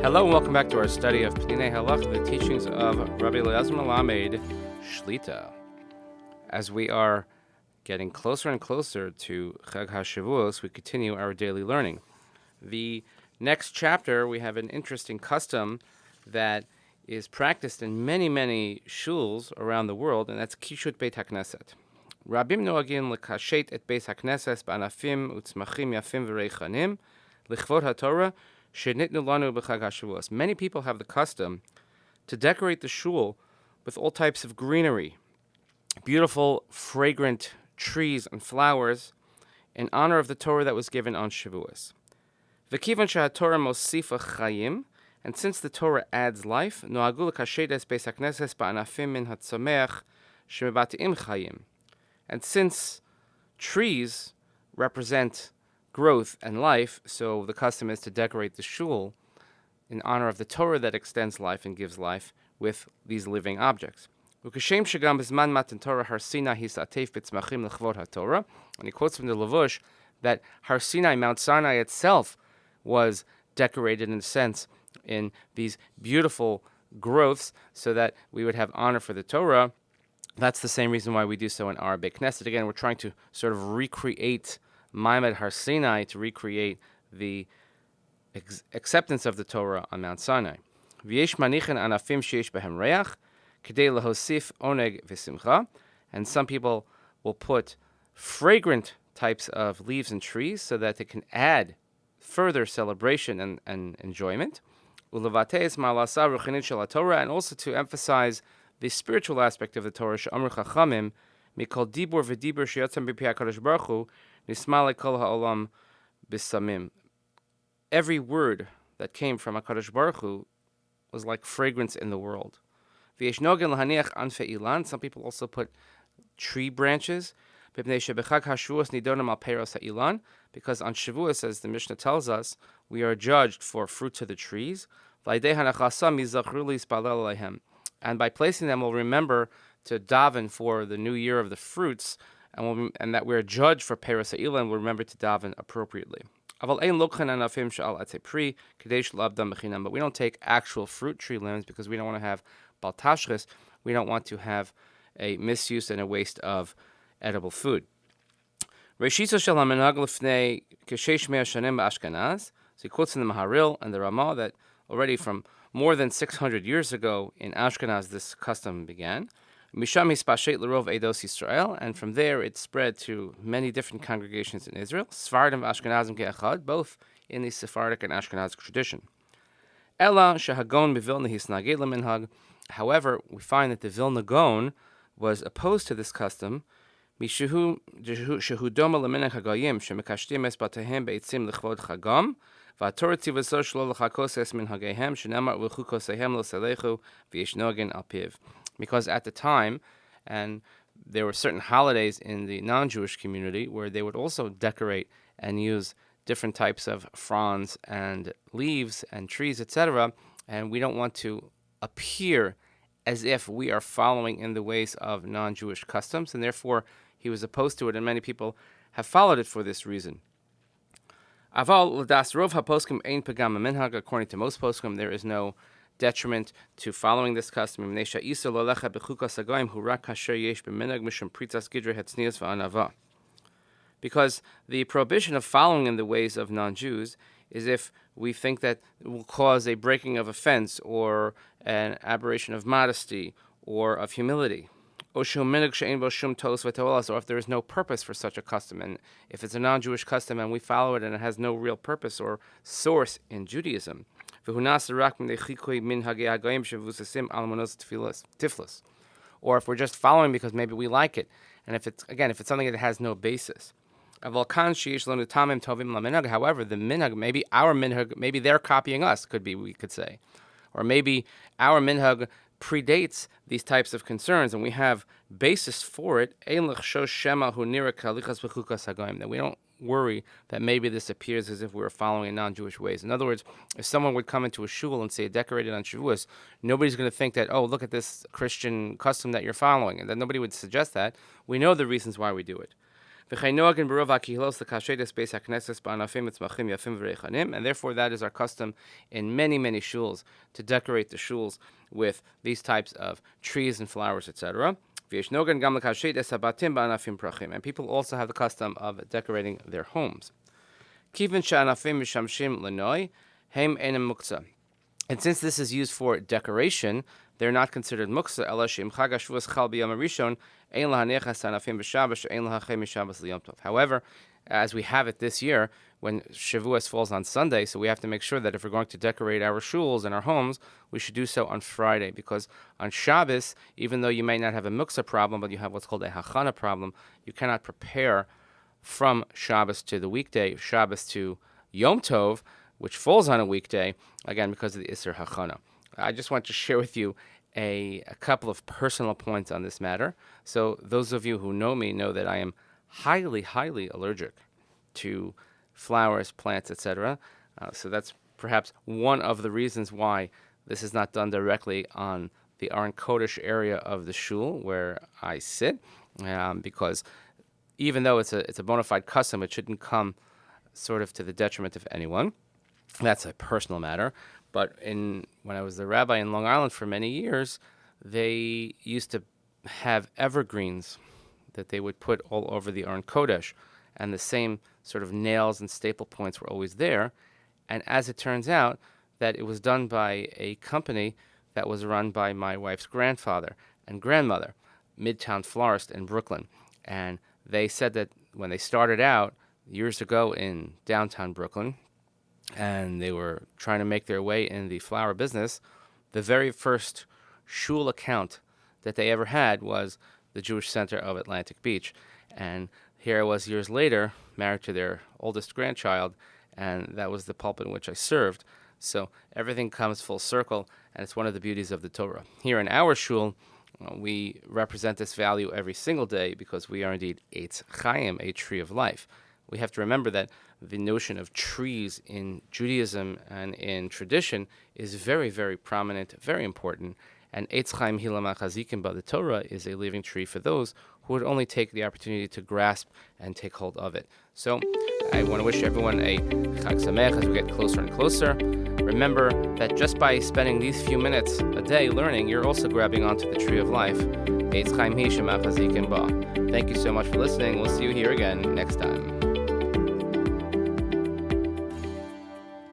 Hello and welcome back to our study of Peninei Halacha, the teachings of Rabbi Eliezer Melamed Shlita. As we are getting closer and closer to Chag HaShavuos, we continue our daily learning. The next chapter, we have an interesting custom that is practiced in many, many shuls around the world, and that's Kishut Beit HaKnesset. Rabim noagin lekashet et Beit HaKnesset ba'anafim utzmachim yafim v'reichanim lichvod HaTorah. Many people have the custom to decorate the shul with all types of greenery, beautiful, fragrant trees and flowers in honor of the Torah that was given on Shavuos. V'kivan she'haTorah mosifa chayim, and since the Torah adds life, noagu lekashet es beis hakneses ba'anafim min hatzomeach shemebateim chayim. And since trees represent growth and life, so the custom is to decorate the shul in honor of the Torah that extends life and gives life with these living objects. And he quotes from the Levush that Har Sinai, Mount Sinai itself, was decorated in a sense in these beautiful growths so that we would have honor for the Torah. That's the same reason why we do so in our Beit Knesset. Again, we're trying to sort of recreate Ma'amad Har Sinai, to recreate the acceptance of the Torah on Mount Sinai. V'yesh manichin anafim sheyesh behem reach, kedei lahosif oneg v'simcha, and some people will put fragrant types of leaves and trees so that they can add further celebration and enjoyment. Ulevateis ma'alasa ruchinit shel Torah, and also to emphasize the spiritual aspect of the Torah. She'amru chachamim mikol dibur v'dibur sheyotzam b'pi HaKadosh Baruch Hu. Every word that came from HaKadosh Baruch Hu was like fragrance in the world. Some people also put tree branches, because on Shavuos, as the Mishnah tells us, we are judged for fruits of the trees. And by placing them, we'll remember to daven for the new year of the fruits, and that we're judged for Perez and we'll remember to daven appropriately. But we don't take actual fruit tree limbs because we don't want to have baltashris. We don't want to have a misuse and a waste of edible food. So he quotes in the Maharil and the Ramah that already from more than 600 years ago in Ashkenaz this custom began. Misham hispashet l'rov eidos Yisrael, and from there it spread to many different congregations in Israel, Sephardim Ashkenazim ke'echad, both in the Sephardic and Ashkenazic tradition. Ela shehagon b'Vilna hisnaged leminhag. However, we find that the Vilna Gaon was opposed to this custom. Mishehu doma leminhag hagayim shemekashtim es batahem beitzim l'chvod chagam. V'atorah tivasor shlo l'chakos es minhagehem shenamar v'chukosehem lo selechu v'yeshnogin al piv. Because at the time, and there were certain holidays in the non-Jewish community where they would also decorate and use different types of fronds and leaves and trees, etc. And we don't want to appear as if we are following in the ways of non-Jewish customs, and therefore he was opposed to it, and many people have followed it for this reason. Aval l'das rov haposkim ein pagam minhag. According to most poskim, there is no detriment to following this custom, because the prohibition of following in the ways of non-Jews is if we think that it will cause a breaking of a fence or an aberration of modesty or of humility, or if there is no purpose for such a custom, and if it's a non-Jewish custom and we follow it and it has no real purpose or source in Judaism. Or if we're just following because maybe we like it, and if it's something that has no basis. However, the minhag, maybe our minhag, maybe they're copying us, we could say. Or maybe our minhag predates these types of concerns, and we have basis for it, that we don't worry that maybe this appears as if we were following in non-Jewish ways. In other words, if someone would come into a shul and say decorated on Shavuos, nobody's going to think that, oh, look at this Christian custom that you're following, and then nobody would suggest that. We know the reasons why we do it. And therefore that is our custom in many, many shuls to decorate the shuls with these types of trees and flowers, etc. And people also have the custom of decorating their homes. And since this is used for decoration, they're not considered muksa. However, as we have it this year, when Shavuot falls on Sunday, so we have to make sure that if we're going to decorate our shuls and our homes, we should do so on Friday, because on Shabbos, even though you may not have a muksa problem, but you have what's called a hachana problem, you cannot prepare from Shabbos to the weekday, Shabbos to Yom Tov, which falls on a weekday, again, because of the Isser Hachana. I just want to share with you a couple of personal points on this matter. So those of you who know me know that I am highly, highly allergic to flowers, plants, etc. So that's perhaps one of the reasons why this is not done directly on the Aron Kodesh area of the shul where I sit, because even though it's a bona fide custom, it shouldn't come sort of to the detriment of anyone. That's a personal matter. But when I was the rabbi in Long Island for many years, they used to have evergreens that they would put all over the Aron Kodesh, and the same sort of nails and staple points were always there. And as it turns out, that it was done by a company that was run by my wife's grandfather and grandmother, Midtown Florist in Brooklyn. And they said that when they started out years ago in downtown Brooklyn, and they were trying to make their way in the flower business, the very first shul account that they ever had was the Jewish Center of Atlantic Beach. And here I was years later, married to their oldest grandchild, and that was the pulpit in which I served. So everything comes full circle, and it's one of the beauties of the Torah. Here in our shul, we represent this value every single day because we are indeed Eitz Chaim, a tree of life. We have to remember that the notion of trees in Judaism and in tradition is very, very prominent, very important. And Eitz Chaim Hilam Chazikim, but the Torah is a living tree for those who would only take the opportunity to grasp and take hold of it. So I want to wish everyone a Chag Sameach as we get closer and closer. Remember that just by spending these few minutes a day learning, you're also grabbing onto the tree of life. Eitz Chaim Hi Shema Chazikim Ba. Thank you so much for listening. We'll see you here again next time.